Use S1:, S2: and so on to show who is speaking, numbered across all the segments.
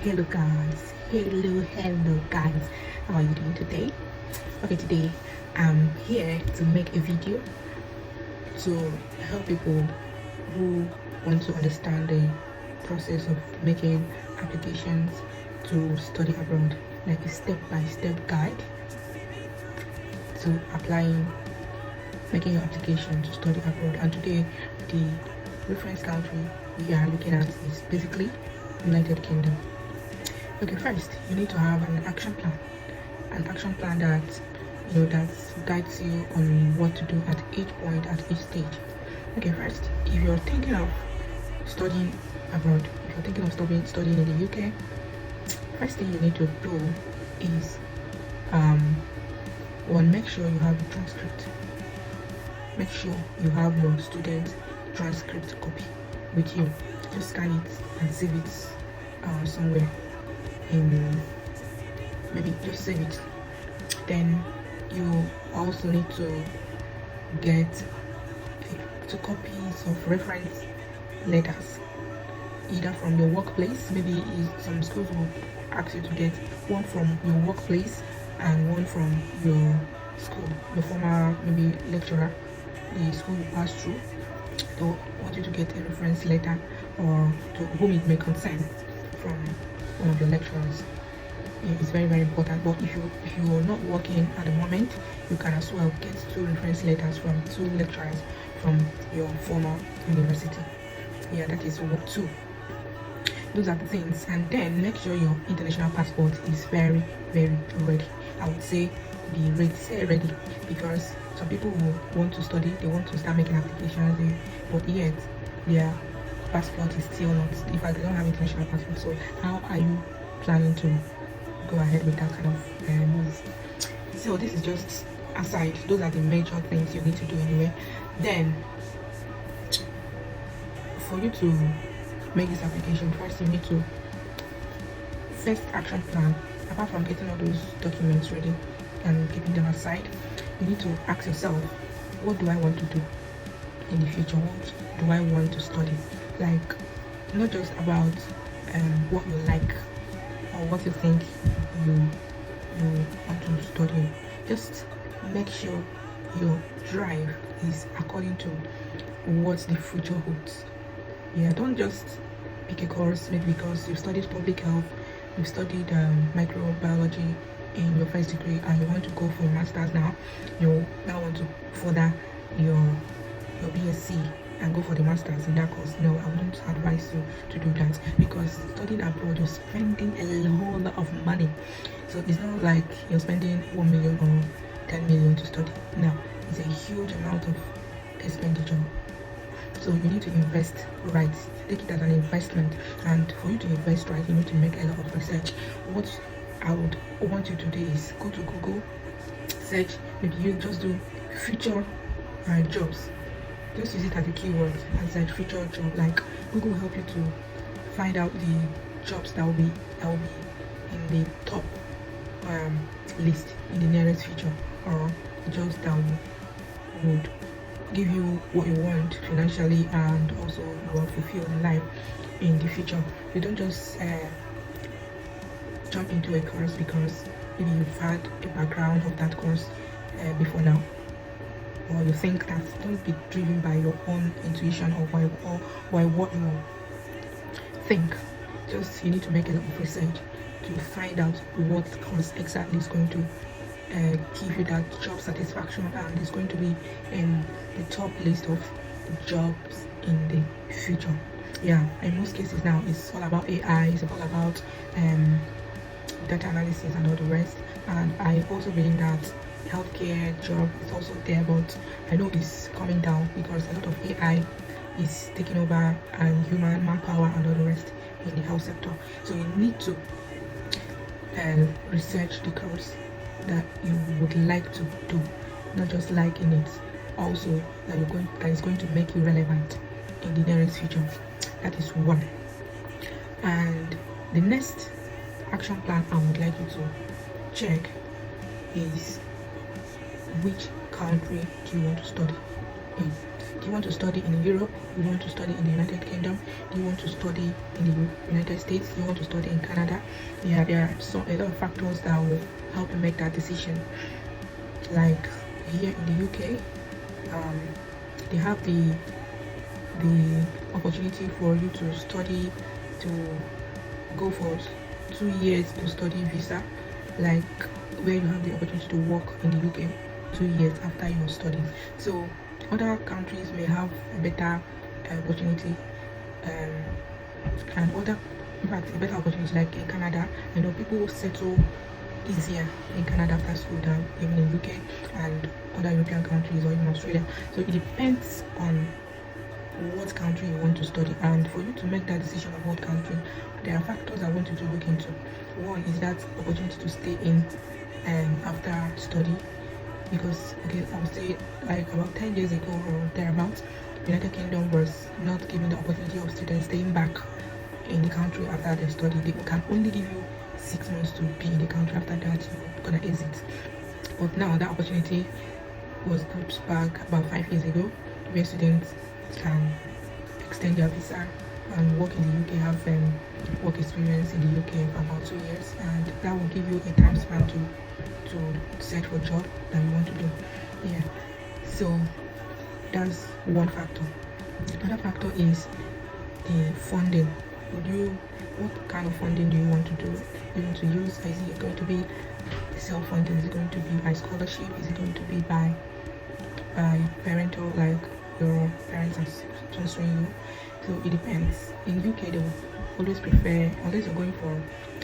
S1: Hello guys, how are you doing today? Okay, today I'm here to make a video to help people who want to understand the process of making applications to study abroad, like a step-by-step guide to making your application to study abroad. And today the reference country we are looking at is basically United Kingdom. Okay, first you need to have an action plan that that guides you on what to do at each point, at each stage. Okay, first, if you're thinking of studying abroad, if you're thinking of studying in the UK, first thing you need to do is one, make sure you have a transcript. Make sure you have your student transcript copy with you. Just scan it and save it somewhere in, maybe just save it. Then you also need to get 2 copies of reference letters, either from your workplace. Maybe some schools will ask you to get one from your workplace and one from your school, your former maybe lecturer the school you pass through. They want you to get a reference letter, or to whom it may concern, from one of your lecturers. It's very, very important. But if you're not working at the moment, you can as well get 2 reference letters from 2 lecturers from your former university. Yeah, that is 2. Those are the things. And then make sure your international passport is very, very ready. I would say be ready, say ready, because some people who want to study, they want to start making applications, but yet their passport is still not, in fact they don't have international passport. So how are you planning to go ahead with that kind of move? So this is just aside, those are the major things you need to do anyway. Then for you to make this application, first you need to first action plan. Apart from getting all those documents ready and keeping them aside, you need to ask yourself, what do I want to do in the future? What do I want to study? Like, not just about what you like or what you think you want to study. Just make sure your drive is according to what the future holds. Yeah, don't just pick a course maybe because you've studied public health, you've studied microbiology in your first degree, and you want to go for masters now. You now want to further your BSc and go for the masters in that course. No, I wouldn't advise you to do that, because studying abroad, you're spending a whole lot of money. So it's not like you're spending 1 million or 10 million to study. No, it's a huge amount of expenditure. So you need to invest right, take it as an investment. And for you to invest right, you need to make a lot of research. What I would want you to do is go to Google, search, maybe you just do future jobs. Just use it as a keyword and search future job. Like, Google will help you to find out the jobs that will be in the top list in the nearest future, or jobs that would give you what you want financially and also you are fulfilled in life in the future. You don't just jump into a course because maybe you've had a background of that course before now, or you think that. Don't be driven by your own intuition or by what you think. Just, you need to make a lot of research to find out what course exactly is going to give you that job satisfaction and is going to be in the top list of jobs in the future. Yeah, in most cases now it's all about AI, it's all about data analysis and all the rest. And I also believe that healthcare job is also there, but I know it's coming down because a lot of AI is taking over and human manpower and all the rest in the health sector. So you need to research the course that you would like to do, not just liking it, also that is going to make you relevant in the nearest future. That is one. And the next action plan I would like you to check is, which country do you want to study in? Do you want to study in Europe? Do you want to study in the United Kingdom? Do you want to study in the United States? Do you want to study in Canada? Yeah, there are a lot of factors that will help you make that decision. Like here in the UK, they have the opportunity for you to study, to go for 2 years to study visa, like where you have the opportunity to work in the UK 2 years after your studies. So other countries may have a better opportunity, and other, in fact, a better opportunity. Like in Canada, I know people settle easier in Canada after school than even in UK and other European countries or even Australia. So it depends on what country you want to study, and for you to make that decision of what country, there are factors I want you to look into. One is that opportunity to stay in after study, because okay, I would say like about 10 years ago or thereabouts, United Kingdom was not giving the opportunity of students staying back in the country after they study. They can only give you 6 months to be in the country. After that, you're gonna exit. But now that opportunity was put back about 5 years ago, where students can extend their visa and work in the UK, have work experience in the UK for about 2 years, and that will give you a time span to search for a job that you want to do. Yeah, so that's one factor. Another factor is the funding. What kind of funding do you want to do? You want to use? Is it going to be self-funding? Is it going to be by scholarship? Is it going to be by parental, like your parents are sponsoring you? So it depends. In UK, they will always prefer, unless you're going for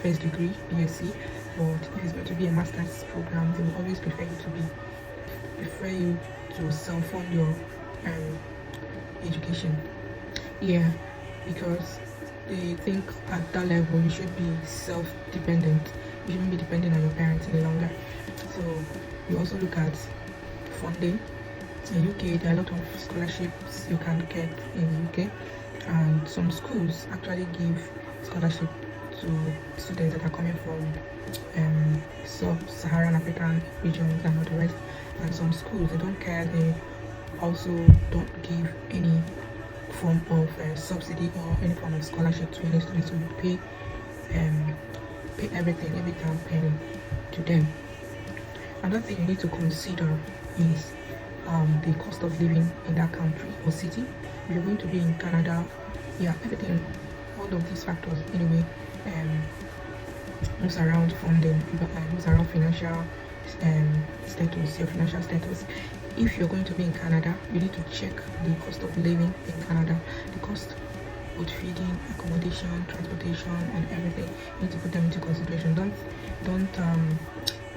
S1: first degree, BSc, but if it's going to be a master's program, they will always prefer you to self-fund your education. Yeah, because they think at that level you should be self-dependent. You shouldn't be dependent on your parents any longer. So we also look at funding. In UK, there are a lot of scholarships you can get in the UK, and some schools actually give scholarship to students that are coming from sub-Saharan African regions and all the rest. And some schools, they don't care. They also don't give any form of subsidy or any form of scholarship to any students. So you pay everything, every time penny to them. Another thing you need to consider is the cost of living in that country or city. If you're going to be in Canada, yeah, everything, all of these factors anyway, moves around funding, moves around financial status, your financial status. If you're going to be in Canada, you need to check the cost of living in Canada, the cost of feeding, accommodation, transportation, and everything. You need to put them into consideration. Don't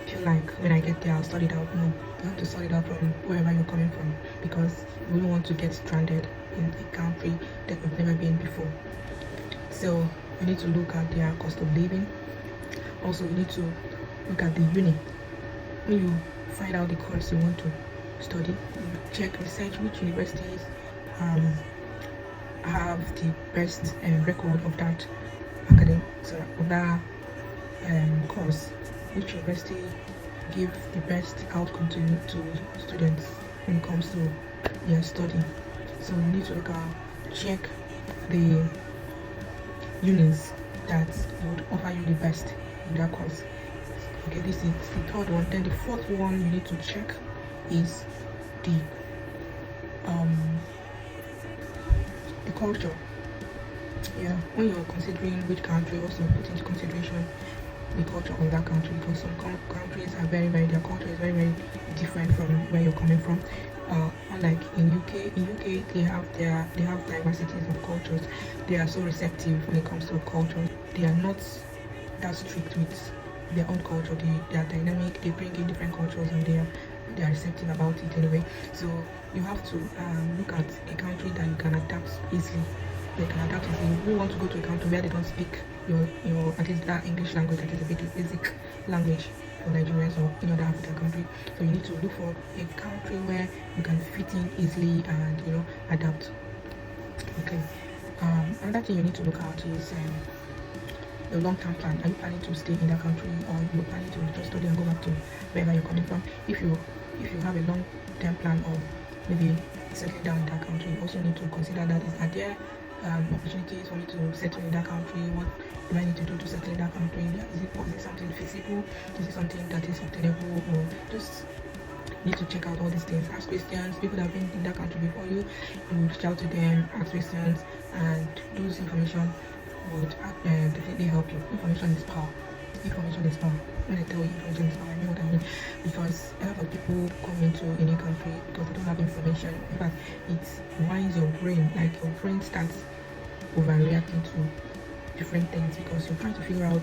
S1: feel like when I get there I'll sort it out. No, you have to sort it out from wherever you're coming from, because you don't want to get stranded in a country that you've never been before. So you need to look at their cost of living. Also, you need to look at the uni. When you find out the course you want to study, you check, research which universities have the best record of that course, which university give the best outcome to students when it comes to their study. So you need to check the unis that would offer you the best in that course. Okay, this is the third one. Then the fourth one you need to check is the culture. Yeah, when you're considering which country, also put into consideration the culture of that country, because some countries are their culture is very, very different from where you're coming from. Unlike in UK they have diversities of cultures. They are so receptive when it comes to culture. They are not that strict with their own culture. They are dynamic. They bring in different cultures, and they are receptive about it anyway. So you have to look at a country that you can adapt easily. They can adapt easily. You want to go to a country where they don't speak your at least that English language, that is a basic language for Nigerians or any other African country. So you need to look for a country where you can fit in easily and adapt. Okay. Another thing you need to look at is your long-term plan. Are you planning to stay in that country, or you're planning to just study and go back to wherever you're coming from? If you have a long-term plan of maybe settling down in that country, you also need to consider that are there opportunities for me to settle in that country. What do I need to do to settle in that country? Is it something feasible? Is it something that is obtainable? Or just need to check out all these things. Ask questions. People that have been in that country before you, reach out to them, ask questions, and those information would definitely help you. Information is power. Information is power. When I tell you information is power, I know what I mean. Because a lot of people come into any country because they don't have information. In fact, it winds your brain, like your brain starts overreacting to different things because you're trying to figure out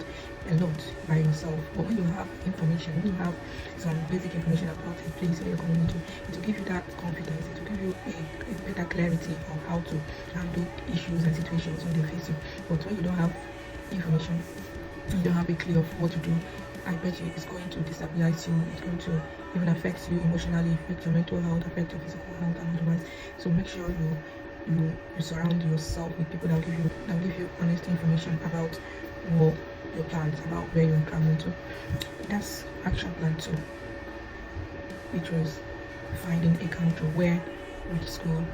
S1: a lot by yourself. But when you have information, when you have some basic information about a place where you're going into, it will give you that confidence, it will give you a better clarity of how to handle issues and situations when they face you. But when you don't have information, you don't have a clue of what to do, I bet you it's going to destabilize you, it's going to even affect you emotionally, affect your mental health, affect your physical health and otherwise. So make sure you surround yourself with people that will give you honest information about what your plans, about where you're traveling to. That's action plan 2, which was finding a country which school.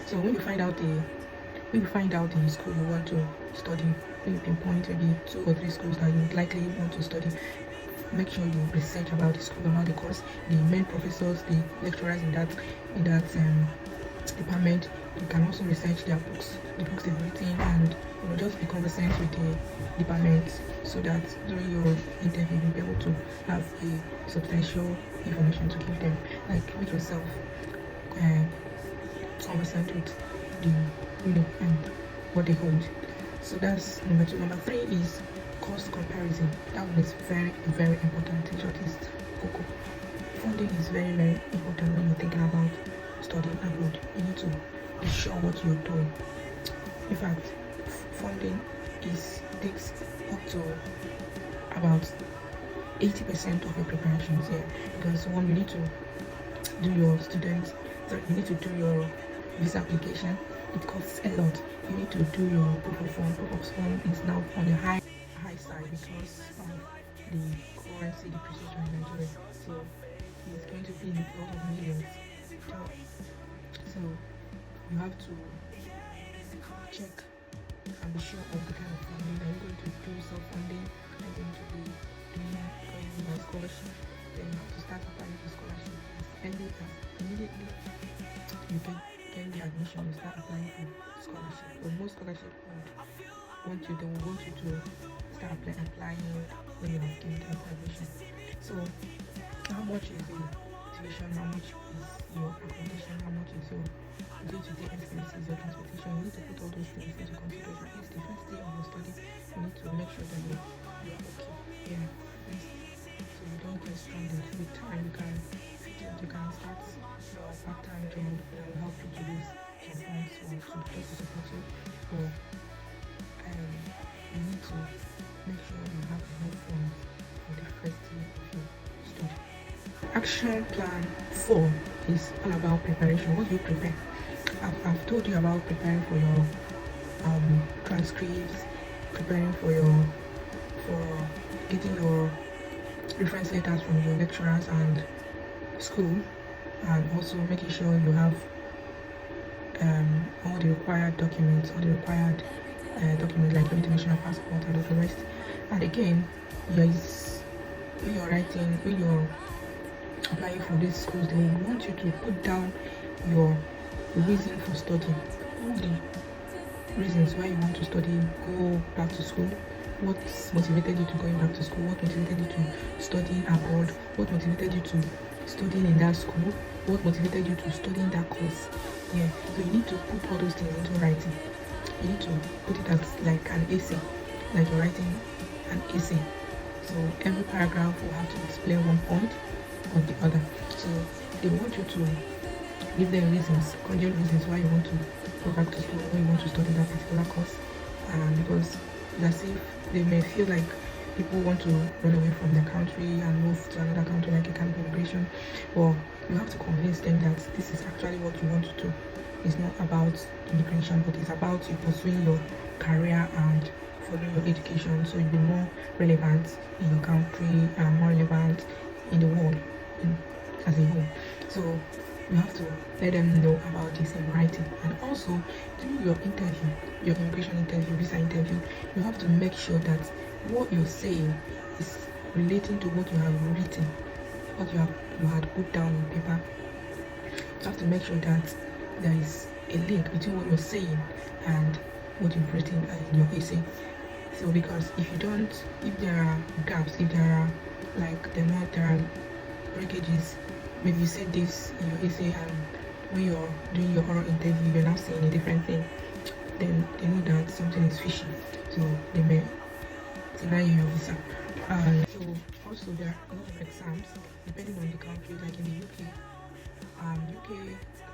S1: So when you find out the school you want to study, when you pinpoint maybe 2 or 3 schools that you would likely want to study, make sure you research about the school, about the course, the main professors, the lecturers in that department. You can also research their books, the books they've written, and just be conversant with the department so that during your interview you'll be able to have a substantial information to give them. Like make yourself conversant with the and what they hold. So that's number 2. Number 3 is cost comparison. That one is very, very important. In short, is cocoa. Funding is very, very important when you're thinking about studying abroad. You need to be sure what you're doing. In fact, funding takes up to about 80% of your preparations here, because one, you need to do your you need to do your visa application. It costs a lot. You need to do your proof of fund. Proof of fund is now on the high side because of the currency depreciation in Nigeria. So it's going to be a lot of millions. So you have to check and be sure of the kind of funding. Are you going to do self-funding? Are you going to be going by scholarship? Then you have to start applying for scholarship as early as immediately you get the admission, you start applying for scholarship. But most scholarship will want you to start applying when you have gained admission. So how much is your tuition? How much is your accommodation? How much is your day-to-day expenses, your transportation? You need to put all those things into consideration. At least the first day of your study, you need to make sure that you're okay. Yeah. So you don't get stranded. With time, you can start your part-time job that will help you to raise some funds or to just support you. But you need to make sure you have enough funds for the first year of your study. Action plan 4 is all about preparation. What do you prepare? I've told you about preparing for your transcripts, preparing for getting your reference letters from your lecturers and school, and also making sure you have all the required documents, documents like your international passport and all the rest. And again, when you're applying for these schools, they will want you to put down your reason for studying, all the reasons why you want to study, go back to school, what motivated you to going back to school, what motivated you to studying abroad, what motivated you to studying in that school, what motivated you to studying that course. Yeah, so you need to put all those things into writing. You need to put it as like an essay, like you're writing an essay. So every paragraph will have to explain one point or the other. So they want you to give them cogent reasons why you want to go back to school, why you want to study that particular course. Because as if they may feel like people want to run away from their country and move to another country, like a kind of immigration. Well, you have to convince them that this is actually what you want to do. It's not about immigration, but it's about you pursuing your career and following your education, so you'll be more relevant in your country and more relevant in the world as a whole. So You have to let them know about this in writing. And also during your interview, your immigration interview, visa interview, you have to make sure that what you're saying is relating to what you have written, what you had put down on paper. You have to make sure that there is a link between what you're saying and what you've written in your essay. So because if you don't, if there are gaps, if there are there are breakages, maybe you said this in your essay and when you're doing your oral interview you're now saying a different thing, then they know that something is fishy, so they may deny you your visa. So also there are a lot of exams depending on the country, like in the UK. UK,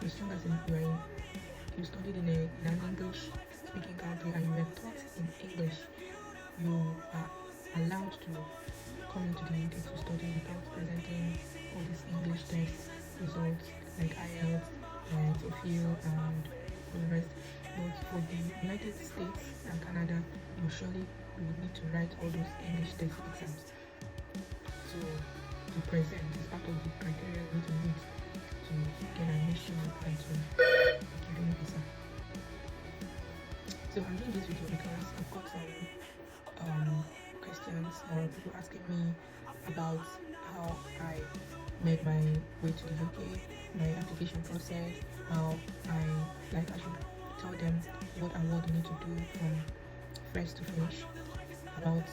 S1: as long as you studied in an English speaking country and you were taught in English, you are allowed to come into the UK to study without presenting all these English test results like IELTS and TOEFL and all the rest. But for the United States and Canada, you surely will need to write all those English test exams. So to present is part of the criteria you need to meet to get admission and to get a visa. So I'm doing this video because I've got some questions or people asking me about how I made my way to the UK, my application process, how I should tell them what and what they need to do from first to finish about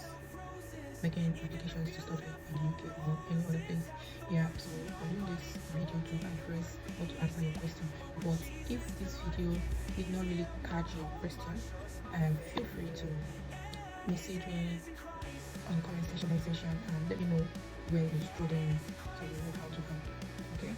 S1: making applications to study in the UK or any other place. Yeah, so I'm doing this video to address or to answer your question. But if this video did not really catch your question, feel free to message me on comment section and let me know where you're struggling so we know how to help. Okay?